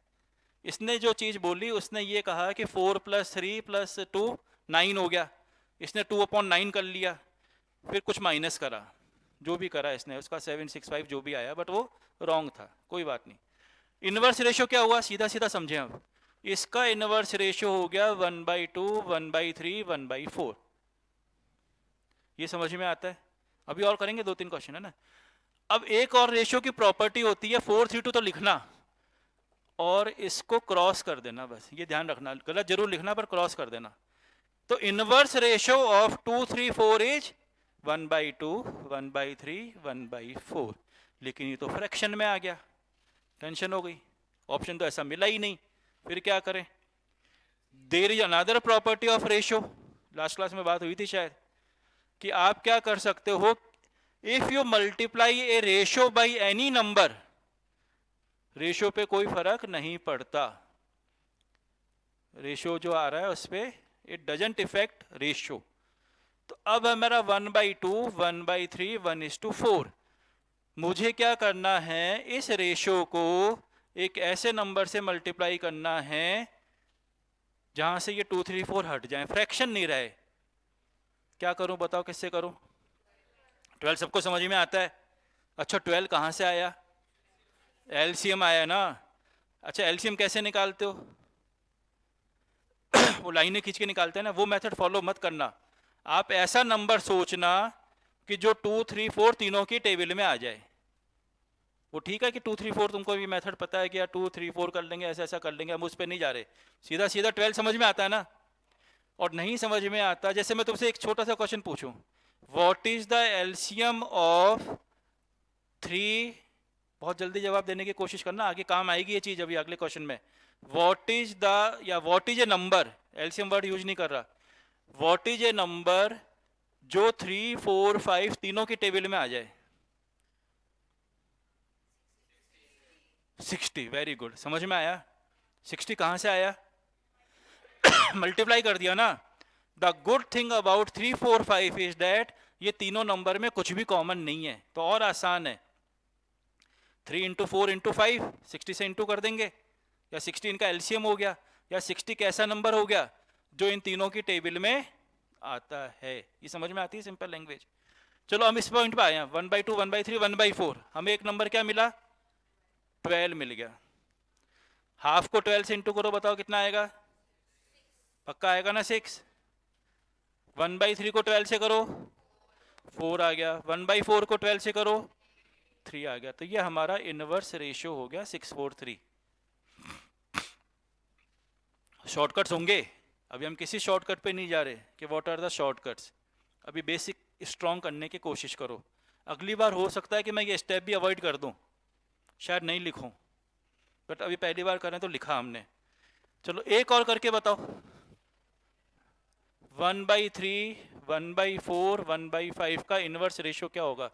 इसने जो चीज़ बोली, उसने ये कहा कि 4 + 3 + 2 9 हो गया। इसने 2/9 कर लिया, फिर कुछ माइनस करा, जो भी करा इसने, उसका 765 जो भी आया, बट वो रॉन्ग था, कोई बात नहीं। इनवर्स रेशियो क्या हुआ, सीधा सीधा समझें अब। इसका इनवर्स रेशियो हो गया 1/2, 1/3, 1/4। ये समझ में आता है। अभी और करेंगे 2-3 क्वेश्चन, है ना। अब एक और रेशियो की प्रॉपर्टी होती है, 4:3:2 तो लिखना और इसको क्रॉस कर देना, बस ये ध्यान रखना, गलत जरूर लिखना पर क्रॉस कर देना। तो इनवर्स रेशियो ऑफ 2, 3, 4 इज 1/2, 1/3, 1/4। लेकिन ये तो फ्रैक्शन में आ गया, टेंशन हो गई, ऑप्शन तो ऐसा मिला ही नहीं, फिर क्या करें। There is another property of ratio, last class में बात हुई थी शायद, कि आप क्या कर सकते हो, if you multiply A ratio by any number, ratio पे कोई फर्क नहीं पड़ता, रेशियो जो आ रहा है उस पर इट डजंट इफेक्ट रेशियो। तो अब हमारा 1/2, 1/3, 1:4। मुझे क्या करना है, इस रेशियो को एक ऐसे नंबर से मल्टीप्लाई करना है जहां से ये 2, 3, 4 हट जाए, फ्रैक्शन नहीं रहे। क्या करूं बताओ, किससे करूं। 12 सबको समझ में आता है। अच्छा 12 कहां से आया, एलसीएम आया ना। अच्छा एलसीएम कैसे निकालते हो वो लाइनें खींच के निकालते हैं ना, वो मेथड फॉलो मत करना। आप ऐसा नंबर सोचना कि जो 2, 3, 4 तीनों की टेबल में आ जाए। वो ठीक है कि 2, 3, 4 तुमको भी मेथड पता है कि यार 2, 3, 4 कर लेंगे, ऐसा ऐसा कर लेंगे, हम उस पर नहीं जा रहे। सीधा सीधा 12 समझ में आता है ना। और नहीं समझ में आता, जैसे मैं तुमसे एक छोटा सा क्वेश्चन पूछूं, what is the LCM of 3, बहुत जल्दी जवाब देने की कोशिश करना, आगे काम आएगी ये चीज अभी अगले क्वेश्चन में। व्हाट इज द, या what is a number, LCM word use नहीं कर रहा, व्हाट इज ए नंबर जो 3, 4, 5 तीनों की टेबल में आ जाए। 60, वेरी गुड, समझ में आया। 60 कहां से आया मल्टीप्लाई कर दिया ना। The good thing about 3, 4, 5 is that ये तीनों नंबर में कुछ भी कॉमन नहीं है, तो और आसान है। 3 × 4 × 5, 60 से इंटू कर देंगे, या 60 इनका एलसीएम हो गया, या 60 कैसा नंबर हो गया जो इन तीनों की टेबल में आता है। ये समझ में आती है सिंपल लैंग्वेज। चलो हम इस पॉइंट पे आए हैं, 1/2, 1/3, 1/4। हमें एक नंबर क्या मिला, 12 मिल गया। हाफ को 12 से इंटू करो, बताओ कितना आएगा, पक्का आएगा ना 6। 1/3 को 12 से करो, 4 आ गया। 1/4 को 12 से करो, 3 आ गया। तो ये हमारा इनवर्स रेशियो हो गया 643। शॉर्टकट्स होंगे, अभी हम किसी शॉर्टकट पे नहीं जा रहे कि व्हाट आर द शॉर्टकट्स। अभी बेसिक स्ट्रॉन्ग करने की कोशिश करो। अगली बार हो सकता है कि मैं ये स्टेप भी अवॉइड कर दूं, शायद नहीं लिखूं, बट अभी पहली बार करें तो लिखा हमने। चलो एक और करके बताओ, 1/3, 1/4, 1/5 का इनवर्स रेशियो क्या होगा।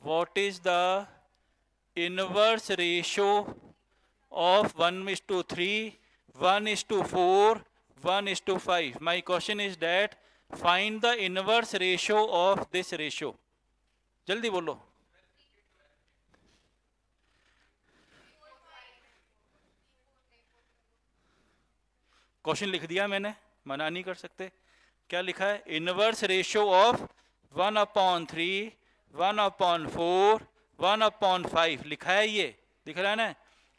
What is the inverse ratio of 1:3, 1:4, 1:5। My question is that find the inverse ratio of this ratio. जल्दी बोलो। क्वेश्चन लिख दिया मैंने, मना नहीं कर सकते। क्या लिखा है, इनवर्स रेशियो ऑफ 1/3, 1/4, 1/5 लिखा है, ये दिख रहा है ना।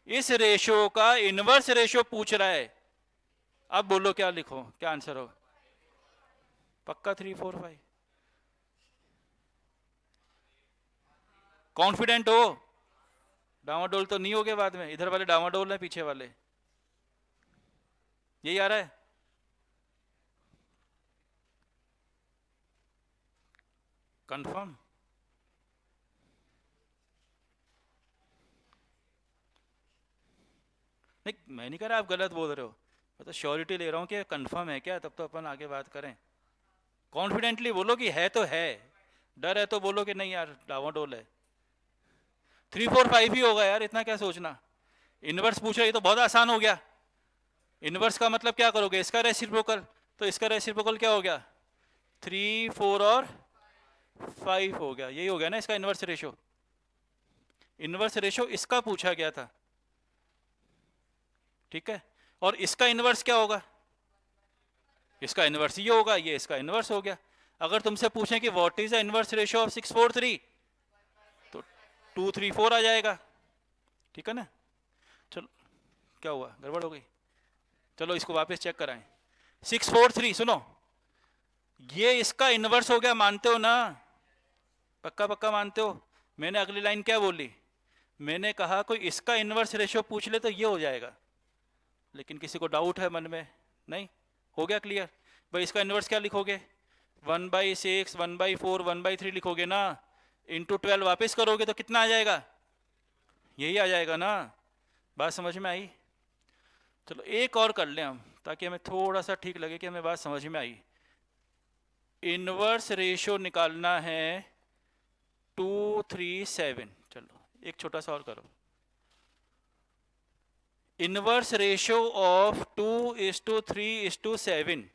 इस रेशियो का इनवर्स रेशियो पूछ रहा है। अब बोलो क्या लिखो, क्या आंसर हो, पक्का 3, 4, 5। कॉन्फिडेंट हो, डावाडोल तो नहीं हो गए बाद में, इधर वाले डावाडोल है, पीछे वाले यही आ रहा है। कंफर्म, नहीं मैं नहीं कह रहा आप गलत बोल रहे हो, मैं तो श्योरिटी ले रहा हूँ कि कंफर्म है क्या, तब तो अपन आगे बात करें। कॉन्फिडेंटली बोलो कि है तो है, डर है तो बोलो कि नहीं यार डावाडोल है। 3, 4, 5 ही होगा यार, इतना क्या सोचना। इनवर्स पूछ रहे, तो बहुत आसान हो गया। इनवर्स का मतलब क्या करोगे, इसका रेसिप्रोकल, तो इसका रेसिप्रोकल क्या हो गया, 3, 4 और 5 हो गया, यही हो गया ना इसका इन्वर्स रेशो। इन्वर्स रेशो इसका पूछा गया था, ठीक है। और इसका इन्वर्स क्या होगा, इसका इन्वर्स ये होगा, ये इसका इन्वर्स हो गया। अगर तुमसे पूछें कि what is the inverse ratio of 643, तो 234 आ जाएगा, ठीक है ना। चलो, क्या हुआ, गड़बड़ हो गई, चलो इसको वापस चेक कराएं। 643 सुनो, ये इसका इन्वर्स हो गया, मानते हो ना, पक्का पक्का मानते हो। मैंने अगली लाइन क्या बोली, मैंने कहा कोई इसका इन्वर्स रेशियो पूछ ले तो ये हो जाएगा, लेकिन किसी को डाउट है मन में, नहीं हो गया क्लियर। भाई इसका इन्वर्स क्या लिखोगे, 1/6, 1/4, 1/3 लिखोगे ना, इंटू 12 वापस करोगे तो कितना आ जाएगा, यही आ जाएगा ना। बात समझ में आई। चलो एक और कर लें हम, ताकि हमें थोड़ा सा ठीक लगे कि हमें बात समझ में आई। इन्वर्स रेशियो निकालना है 237, चलो एक छोटा सा और करो। इन्वर्स रेशियो ऑफ 2:3:7,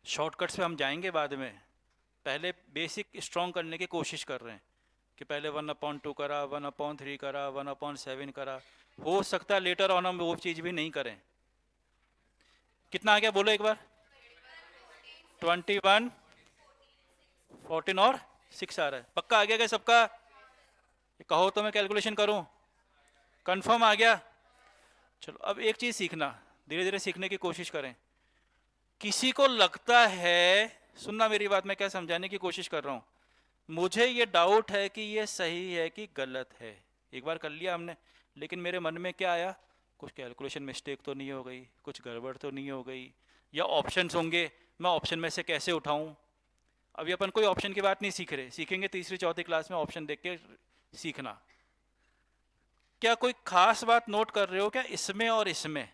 शॉर्टकट्स पे हम जाएंगे बाद में, पहले बेसिक स्ट्रॉन्ग करने की कोशिश कर रहे हैं कि पहले 1/2 करा, 1/3 करा, 1/7 करा, हो सकता है लेटर ऑन हम वो चीज़ भी नहीं करें। कितना आ गया बोलो एक बार, 21, 14 और 6 आ रहा है, पक्का आ गया क्या सबका, कहो तो मैं कैलकुलेशन करूं, कंफर्म आ गया। चलो अब एक चीज़ सीखना, धीरे धीरे सीखने की कोशिश करें। किसी को लगता है, सुनना मेरी बात, मैं क्या समझाने की कोशिश कर रहा हूँ, मुझे ये डाउट है कि ये सही है कि गलत है, एक बार कर लिया हमने, लेकिन मेरे मन में क्या आया, कुछ कैलकुलेशन मिस्टेक तो नहीं हो गई, कुछ गड़बड़ तो नहीं हो गई, या ऑप्शंस होंगे, मैं ऑप्शन में से कैसे उठाऊं। अभी अपन कोई ऑप्शन की बात नहीं सीख रहे, सीखेंगे तीसरी चौथी क्लास में ऑप्शन देख के सीखना। क्या कोई खास बात नोट कर रहे हो क्या इसमें और इसमें,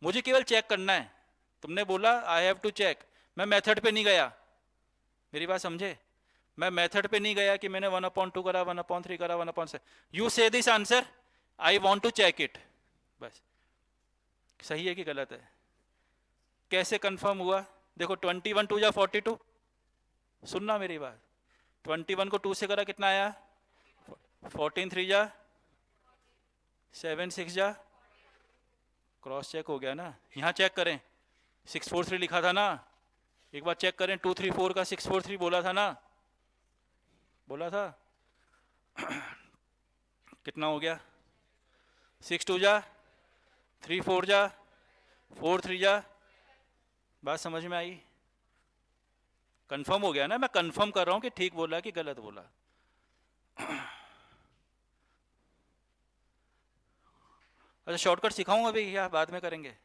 मुझे केवल चेक करना है। तुमने बोला आई हैव टू चेक, मैं मेथड पे नहीं गया, मेरी बात समझे, मैं मेथड पे नहीं गया कि मैंने 1/2 करा, 1/3 करा, 1/7, you say this answer, I want to check it, बस सही है कि गलत है। कैसे कंफर्म हुआ, देखो 21 2 जा 42, सुनना मेरी बात, 21 को 2 से करा कितना आया, 14 3 जा 7 6 जा, क्रॉस चेक हो गया ना, यहाँ चेक करें 643 लिखा था ना, एक बार चेक करें 234 का 643 बोला था ना, बोला था कितना हो गया, 6 2 जा 3 4 जा 4 3 जा, बात समझ में आई, कंफर्म हो गया ना, मैं कंफर्म कर रहा हूँ कि ठीक बोला कि गलत बोला। अच्छा शॉर्टकट सिखाऊंगा अभी या बाद में करेंगे,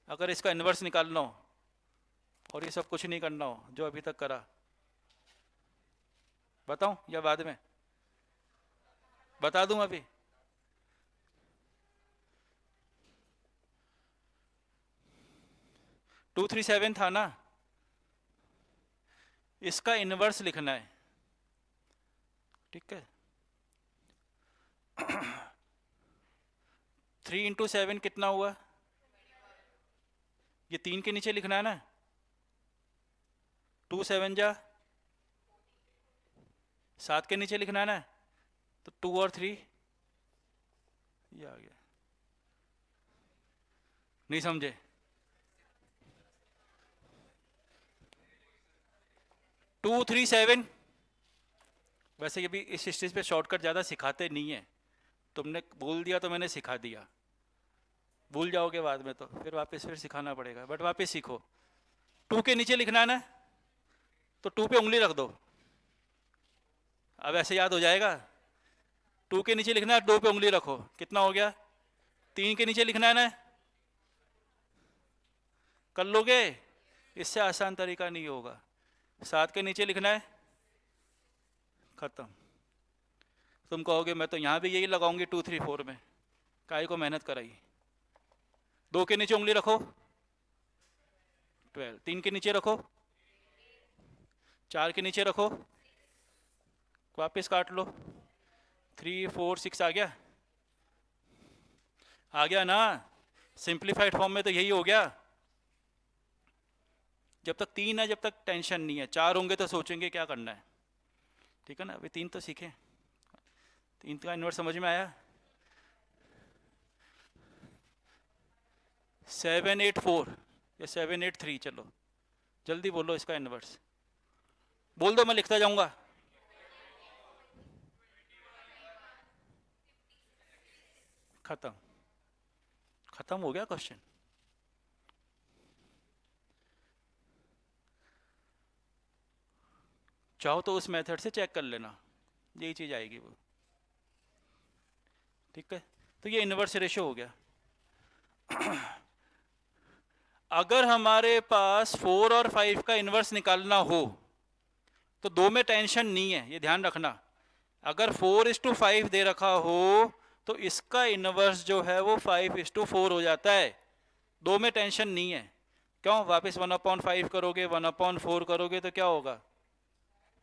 अगर इसका इन्वर्स निकालना हो और ये सब कुछ नहीं करना हो जो अभी तक करा, बताऊं या बाद में, बता दूं अभी। 237 था ना, इसका इन्वर्स लिखना है, ठीक है। 3 × 7 कितना हुआ, ये 3 के नीचे लिखना है ना, 2 7 जा 7 के नीचे लिखना है ना, तो 2 और 3 ये आ गया, नहीं समझे। 237, वैसे ये भी इस स्टेज पे शॉर्टकट ज़्यादा सिखाते नहीं है, तुमने बोल दिया तो मैंने सिखा दिया, भूल जाओगे बाद में तो फिर वापस फिर सिखाना पड़ेगा, बट वापस सीखो। 2 के नीचे लिखना है ना, तो 2 पे उंगली रख दो, अब ऐसे याद हो जाएगा। 2 के नीचे लिखना है, 2 पे उंगली रखो, कितना हो गया, 3 के नीचे लिखना है ना, कर लोगे, इससे आसान तरीका नहीं होगा। 7 के नीचे लिखना है, खत्म। तुम कहोगे मैं तो यहाँ भी यही लगाऊंगी 2 3 4 में, काहे को मेहनत कराई। 2 के नीचे उंगली रखो 12, 3 के नीचे रखो, 4 के नीचे रखो, वापस काट लो, 3 4 6 आ गया ना। सिंप्लीफाइड फॉर्म में तो यही हो गया। जब तक 3 है जब तक टेंशन नहीं है, 4 होंगे तो सोचेंगे क्या करना है, ठीक है ना। अभी 3 तो सीखें, 3 का इन्वर्स समझ में आया। 7 8 4 या 7 8 3, चलो जल्दी बोलो इसका इन्वर्स, बोल दो मैं लिखता जाऊंगा। खत्म, खत्म हो गया क्वेश्चन। चाहो तो उस मेथड से चेक कर लेना, यही चीज आएगी वो, ठीक है। तो ये इन्वर्स रेशो हो गया। अगर हमारे पास 4 और 5 का इन्वर्स निकालना हो तो 2 में टेंशन नहीं है, ये ध्यान रखना। अगर 4:5 दे रखा हो तो इसका इन्वर्स जो है वो 5:4 हो जाता है, 2 में टेंशन नहीं है। क्यों, वापस 1/5 करोगे 1/4 करोगे तो क्या होगा,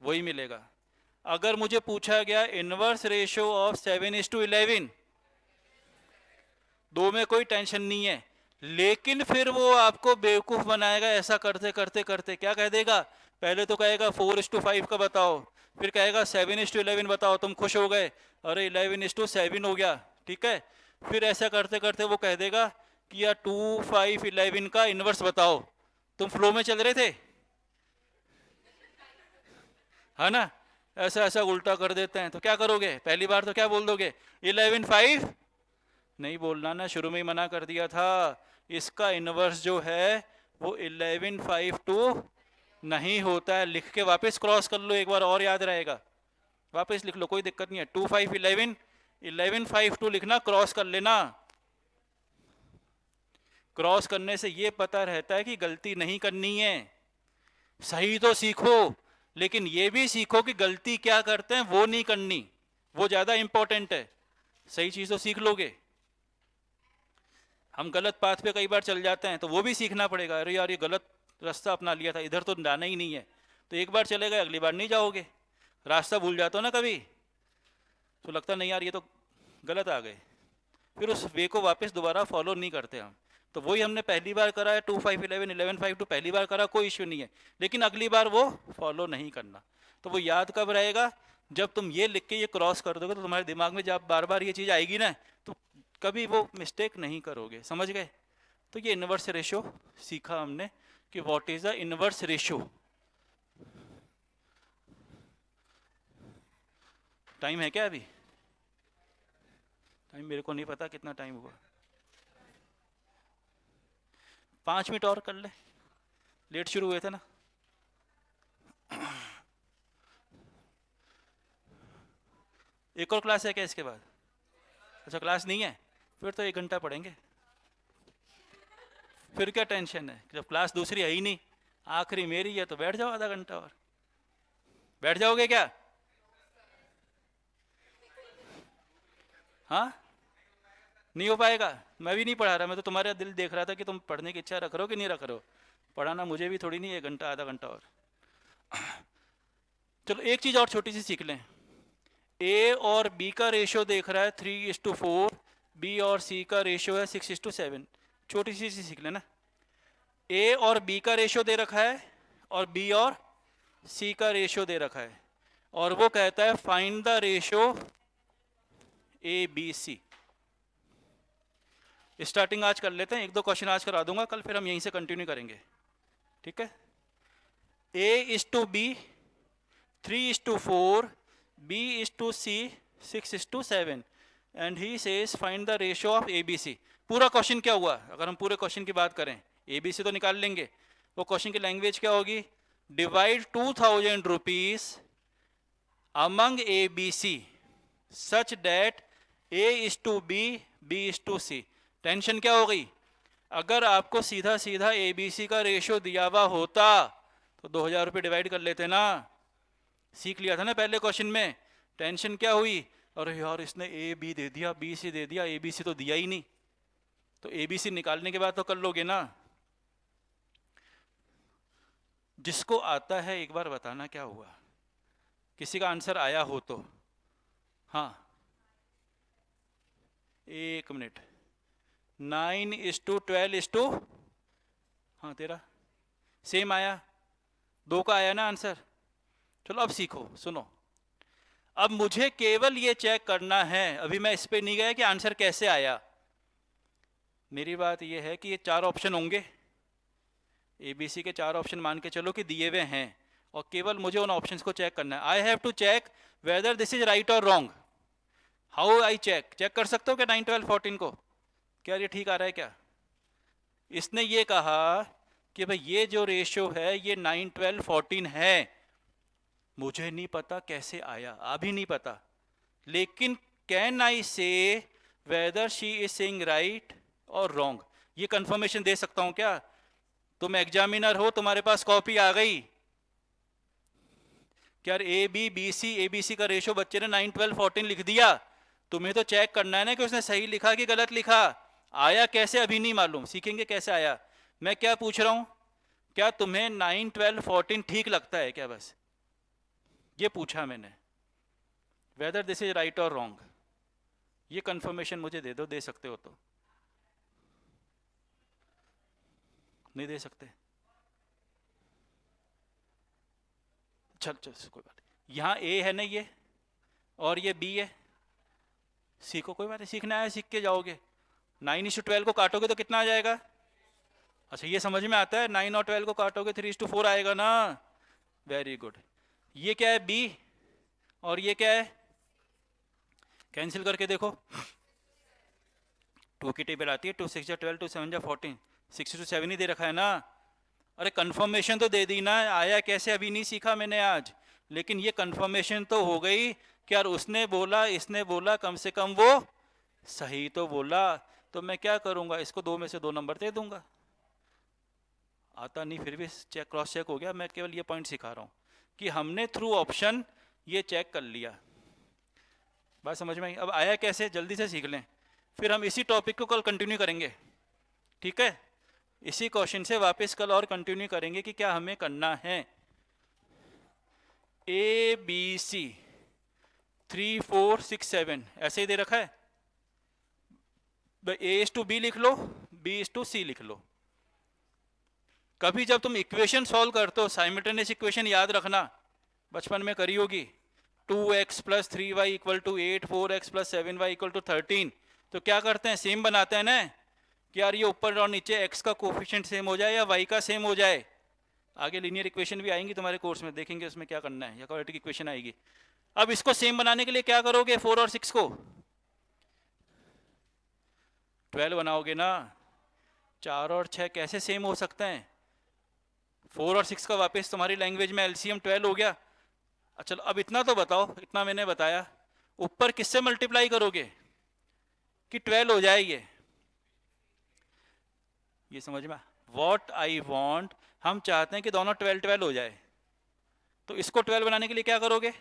वही मिलेगा। अगर मुझे पूछा गया इन्वर्स रेशियो ऑफ 7:11, 2 में कोई टेंशन नहीं है, लेकिन फिर वो आपको बेवकूफ बनाएगा। ऐसा करते करते करते क्या कह देगा, पहले तो कहेगा 4:5 का बताओ, फिर कहेगा 7:11 बताओ, तुम खुश हो गए, अरे 11:7 हो गया, ठीक है। फिर ऐसा करते करते वो कह देगा कि यार 2 5 11 का इन्वर्स बताओ। तुम फ्लो में चल रहे थे, है ना। ऐसा ऐसा उल्टा कर देते हैं, तो क्या करोगे, पहली बार तो क्या बोल दोगे 11 5, नहीं बोलना ना, शुरू में ही मना कर दिया था। इसका इन्वर्स जो है वो 11 5 2 नहीं होता है। लिख के वापस क्रॉस कर लो, एक बार और याद रहेगा, वापस लिख लो, कोई दिक्कत नहीं है। 2 5 11, 11 5 2 लिखना, क्रॉस कर लेना। क्रॉस करने से ये पता रहता है कि गलती नहीं करनी है। सही तो सीखो, लेकिन ये भी सीखो कि गलती क्या करते हैं वो नहीं करनी, वो ज्यादा इंपॉर्टेंट है। सही चीज तो सीख लोगे, हम गलत पाथ पे कई बार चल जाते हैं तो वो भी सीखना पड़ेगा। अरे यार ये गलत रास्ता अपना लिया था, इधर तो जाना ही नहीं है, तो एक बार चले गए अगली बार नहीं जाओगे। रास्ता भूल जाते हो ना कभी, तो लगता नहीं यार ये तो गलत आ गए, फिर उस वे को वापस दोबारा फॉलो नहीं करते हम। तो वही हमने पहली बार करा है 2 5 11 11 5 2, पहली बार करा कोई इश्यू नहीं है, लेकिन अगली बार वो फॉलो नहीं करना। तो वो याद कब रहेगा, जब तुम ये लिख के ये क्रॉस कर दोगे तो तुम्हारे दिमाग में जब बार बार ये चीज़ आएगी ना तो कभी वो मिस्टेक नहीं करोगे, समझ गए। तो ये इन्वर्स रेशो सीखा हमने कि what is the inverse ratio. Time है क्या अभी, टाइम मेरे को नहीं पता कितना टाइम हुआ, 5 मिनट और कर ले, लेट शुरू हुए थे ना। एक और क्लास है क्या इसके बाद, अच्छा क्लास नहीं है, फिर तो 1 घंटा पढ़ेंगे, फिर क्या टेंशन है, जब क्लास दूसरी है ही नहीं, आखिरी मेरी है तो बैठ जाओ आधा घंटा और। बैठ जाओगे क्या, हाँ नहीं हो पाएगा, मैं भी नहीं पढ़ा रहा, मैं तो तुम्हारा दिल देख रहा था कि तुम पढ़ने की इच्छा रख रहे हो कि नहीं रख रहे हो। पढ़ाना मुझे भी थोड़ी नहीं, 1 घंटा आधा घंटा और। चलो एक चीज़ और छोटी सी सीख लें, ए और बी का रेशियो देख रहा है 3:4, बी और सी का रेशियो है 6:7, छोटी सी चीज सीख लेना। ए और बी का रेशियो दे रखा है और बी और सी का रेशियो दे रखा है, और वो कहता है find the ratio A B C. Starting आज कर लेते हैं, 1 2 क्वेश्चन आज करा दूंगा, कल फिर हम यहीं से कंटिन्यू करेंगे, ठीक है। A:B 3:4, B:C 6:7 and he says find the ratio of ABC। पूरा क्वेश्चन क्या हुआ, अगर हम पूरे क्वेश्चन की बात करें, ABC तो निकाल लेंगे, वो क्वेश्चन की लैंग्वेज क्या होगी, divide 2000 rupees among ABC such that A:B B:C। Tension क्या हो गई, अगर आपको सीधा सीधा ABC का रेशियो दिया हुआ होता तो 2000 रुपये डिवाइड कर लेते ना, सीख लिया था ना पहले क्वेश्चन में। टेंशन क्या हुई, अरे यार इसने ए बी दे दिया, बी सी दे दिया, ए बी सी तो दिया ही नहीं, तो ए बी सी निकालने के बाद तो कर लोगे ना। जिसको आता है एक बार बताना क्या हुआ, किसी का आंसर आया हो तो। हाँ, 1 मिनट। 9:12:, हाँ तेरा सेम आया, 2 का आया ना आंसर। चलो अब सीखो, सुनो। अब मुझे केवल ये चेक करना है, अभी मैं इस पे नहीं गया कि आंसर कैसे आया। मेरी बात ये है कि ये 4 ऑप्शन होंगे, एबीसी के 4 ऑप्शन मान के चलो कि दिए हुए हैं, और केवल मुझे उन ऑप्शंस को चेक करना है। I have to check whether this is right और रॉन्ग। हाउ आई चेक कर सकते हो क्या 9, 12, 14 को, क्या ये ठीक आ रहा है क्या? इसने ये कहा कि भाई ये जो रेशियो है ये 9, 12, 14 है, मुझे नहीं पता कैसे आया, अभी नहीं पता, लेकिन कैन आई से whether she is saying right और रॉन्ग, ये कंफर्मेशन दे सकता हूं क्या? तुम एग्जामिनर हो, तुम्हारे पास कॉपी आ गई कि यार ए बी सी का रेशियो बच्चे ने 9, 12, 14 लिख दिया, तुम्हें तो चेक करना है ना कि उसने सही लिखा कि गलत लिखा। आया कैसे अभी नहीं मालूम, सीखेंगे कैसे आया। मैं क्या पूछ रहा हूं, क्या तुम्हें 9, 12, 14 ठीक लगता है क्या, बस ये पूछा मैंने। वेदर दिस इज राइट और रॉन्ग, ये कंफर्मेशन मुझे दे दो, दे सकते हो तो। नहीं दे सकते, चल चल कोई बात नहीं। यहाँ ए है ना ये, और ये बी है, सीखो, कोई बात नहीं, सीखना है सीख के जाओगे। 9:12 को काटोगे तो कितना आ जाएगा? अच्छा ये समझ में आता है, 9 और 12 को काटोगे 3:4 आएगा ना, वेरी गुड। ये क्या है बी, और ये क्या है, कैंसिल करके देखो, 2 की टेबल आती है, 2 6 जा 12, 2 7 जा 14, 6 to 7 ही दे रखा है ना। अरे कंफर्मेशन तो दे दी ना, आया कैसे अभी नहीं सीखा मैंने आज, लेकिन ये कंफर्मेशन तो हो गई कि यार उसने बोला इसने बोला, कम से कम वो सही तो बोला। तो मैं क्या करूंगा, इसको 2 में से 2 नंबर दे दूंगा। आता नहीं फिर भी चेक, क्रॉस चेक हो गया। मैं केवल ये पॉइंट सिखा रहा हूँ कि हमने थ्रू ऑप्शन ये चेक कर लिया। बात समझ में आई? अब आया कैसे जल्दी से सीख लें, फिर हम इसी टॉपिक को कल कंटिन्यू करेंगे, ठीक है? इसी क्वेश्चन से वापस कल और कंटिन्यू करेंगे कि क्या हमें करना है। ए बी सी 3, 4, 6, 7 ऐसे ही दे रखा है, ए इज टू बी लिख लो, बी इज टू सी लिख लो। कभी जब तुम इक्वेशन सॉल्व करते हो, साइमल्टेनियस इक्वेशन याद रखना, बचपन में करी होगी, 2x + 3y = 8, 4x + 7y = 13, तो क्या करते हैं, सेम बनाते हैं ना कि यार ये ऊपर और नीचे x का कोफिशिएंट सेम हो जाए या y का सेम हो जाए। आगे लीनियर इक्वेशन भी आएंगी तुम्हारे कोर्स में, देखेंगे उसमें क्या करना है, या क्वाड्रेटिक इक्वेशन आएगी। अब इसको सेम बनाने के लिए क्या करोगे, 4 और 6 को 12 बनाओगे ना। 4 और 6 कैसे सेम हो सकते हैं, 4 और 6 का वापस तुम्हारी लैंग्वेज में एलसीएम 12 हो गया। अच्छा अब इतना तो बताओ, इतना मैंने बताया, ऊपर किससे मल्टीप्लाई करोगे कि 12 हो जाए ये समझ में? वॉट आई वॉन्ट, हम चाहते हैं कि दोनों 12, 12 हो जाए, तो इसको 12 बनाने के लिए क्या करोगे,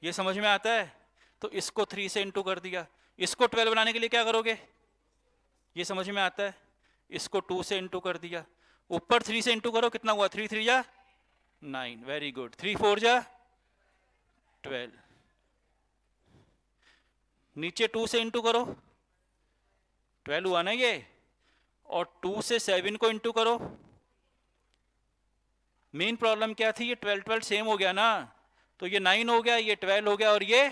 ये समझ में आता है? तो इसको 3 से इंटू कर दिया। इसको 12 बनाने के लिए क्या करोगे, ये समझ में आता है? इसको 2 से इंटू कर दिया। ऊपर 3 से इंटू करो, कितना हुआ, 3 3 जा 9, वेरी गुड। 3 4 जा 12, नीचे 2 से इंटू करो, 12 हुआ ना ये, और 2 से 7 को इंटू करो। मेन प्रॉब्लम क्या थी, ये 12 12 सेम हो गया ना, तो ये 9 हो गया, ये 12 हो गया, और ये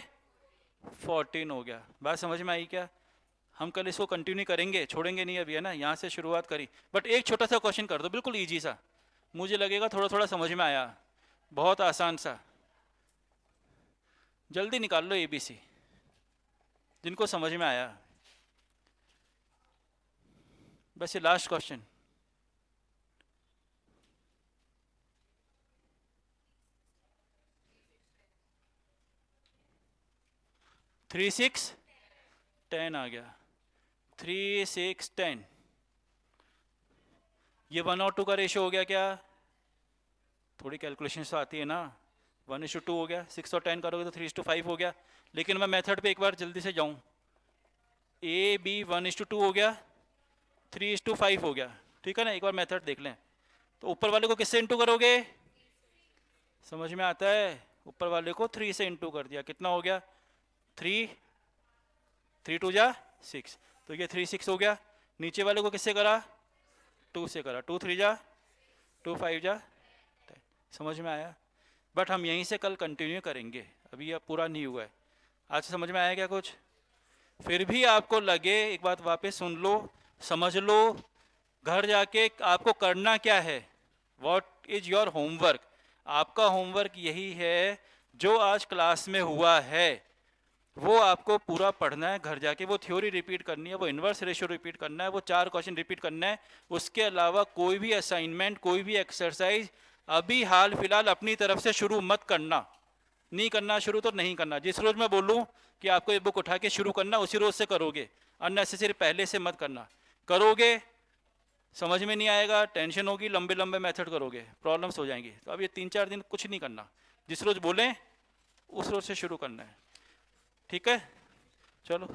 14 हो गया। बात समझ में आई क्या? हम कल इसको कंटिन्यू करेंगे, छोड़ेंगे नहीं अभी, है ना? यहाँ से शुरुआत करी, बट एक छोटा सा क्वेश्चन कर दो, बिल्कुल इजी सा, मुझे लगेगा थोड़ा थोड़ा समझ में आया, बहुत आसान सा। जल्दी निकाल लो एबीसी, जिनको समझ में आया। बस ये लास्ट क्वेश्चन, थ्री सिक्स 10 आ गया, 3 6 10, ये 1 और 2 का रेशियो हो गया क्या? थोड़ी कैलकुलेशन तो आती है ना, 1:2 हो गया, 6 और 10 करोगे तो 3:5 हो गया। लेकिन मैं मेथड पे एक बार जल्दी से जाऊँ, ए बी 1:2 हो गया, 3:5 हो गया, ठीक है ना। एक बार मेथड देख लें। तो ऊपर वाले को किससे इंटू करोगे, समझ में आता है, ऊपर वाले को 3 से इंटू कर दिया, कितना हो गया 3, 3 2 जा 6, तो ये 3 6 हो गया। नीचे वाले को किससे करा, 2 से करा, 2 3 जा 2 5 जा 10। समझ में आया। बट हम यहीं से कल कंटिन्यू करेंगे, अभी यह पूरा नहीं हुआ है। आज समझ में आया क्या कुछ। फिर भी आपको लगे, एक बात वापस सुन लो, समझ लो, घर जाके आपको करना क्या है, व्हाट इज योर होमवर्क। आपका होमवर्क यही है, जो आज क्लास में हुआ है वो आपको पूरा पढ़ना है, घर जाके वो थ्योरी रिपीट करनी है, वो इन्वर्स रेशियो रिपीट करना है, वो 4 क्वेश्चन रिपीट करना है। उसके अलावा कोई भी असाइनमेंट, कोई भी एक्सरसाइज अभी हाल फिलहाल अपनी तरफ से शुरू मत करना। नहीं करना शुरू तो नहीं करना। जिस रोज मैं बोलूं कि आपको ये बुक उठा के शुरू करना, उसी रोज से करोगे, अननेसेसरी पहले से मत करना। करोगे समझ में नहीं आएगा, टेंशन होगी, लंबे लंबे मेथड करोगे, प्रॉब्लम्स हो जाएंगी। तो अब ये 3 4 दिन कुछ नहीं करना, जिस रोज बोलें उस रोज से शुरू करना है, ठीक है। चलो